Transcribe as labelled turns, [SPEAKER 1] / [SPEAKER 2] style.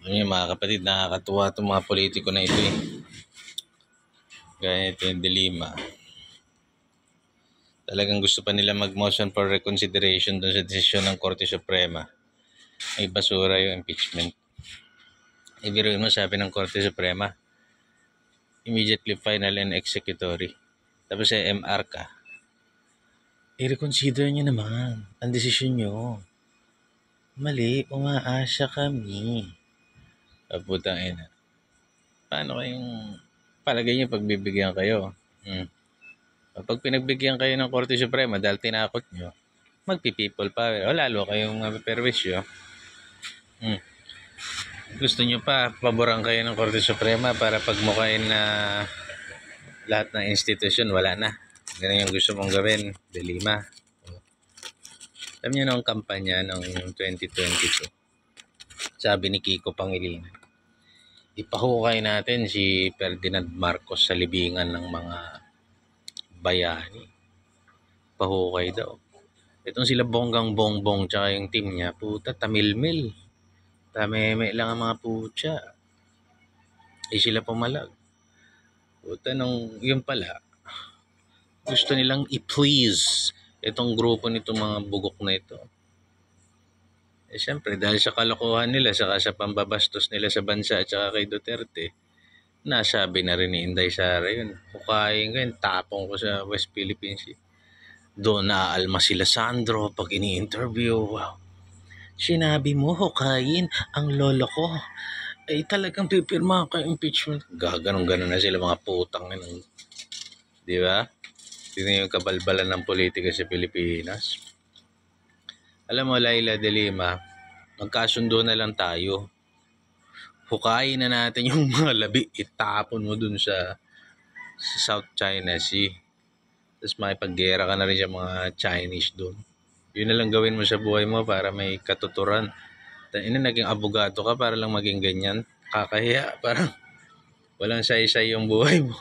[SPEAKER 1] Ayun, mga kapatid, nakakatuwa itong mga politiko na ito eh. Gaya ito yung Dilima. Talagang gusto pa nila mag-motion for reconsideration doon sa desisyon ng Korte Suprema. Ay basura yung impeachment. Ibiruin mo, sabi ng Korte Suprema, immediately final and executory. Tapos sa MR ka, i-reconsider nyo naman ang desisyon nyo. Mali, umaasa kami. Putang ina. Paano kayong palagay nyo pagbibigyan kayo? Pag pinagbigyan kayo ng Korte Suprema dahil tinakot nyo, magpi-people power. O lalo kayong mapiperwisyo. Gusto nyo pa, paboran kayo ng Korte Suprema para pagmukain na lahat ng institusyon, wala na. Ganun yung gusto mong gawin, Dilima. Alam nyo nung kampanya noong 2022, sabi ni Kiko Pangilinan, ipahukay natin si Ferdinand Marcos sa libingan ng mga bayani. Pahukay daw. Itong sila Bonggang Bongbong tsaka yung team niya, puta, tamilmil. Tameme lang ang mga putya. Sila pumalag. Puta, nung yun pala, gusto nilang i-please itong grupo nitong mga bugok na ito. Siyempre, dahil sa kalokohan nila, saka sa pambabastos nila sa bansa at saka kay Duterte, nasabi na rin ni Inday Sara yun. Hukayin ko yun, tapong ko sa West Philippine Sea. Doon naaalma sila Sandro pag ini-interview. Wow. Sinabi mo, hukayin ang lolo ko. Ay talagang pipirma ka impeachment. Gaganong-ganon na sila mga putang. Di ba? Tingnan yung kabalbalan ng politika sa Pilipinas. Alam mo, Laila de Lima, magkasundo na lang tayo. Hukayin na natin yung mga labi. Itapon mo dun sa South China Sea. Tapos makipaggera ka na rin sa mga Chinese dun. Yun na lang gawin mo sa buhay mo para may katuturan. Naging abogado ka para lang maging ganyan. Kakahiya. Parang walang say-say yung buhay mo.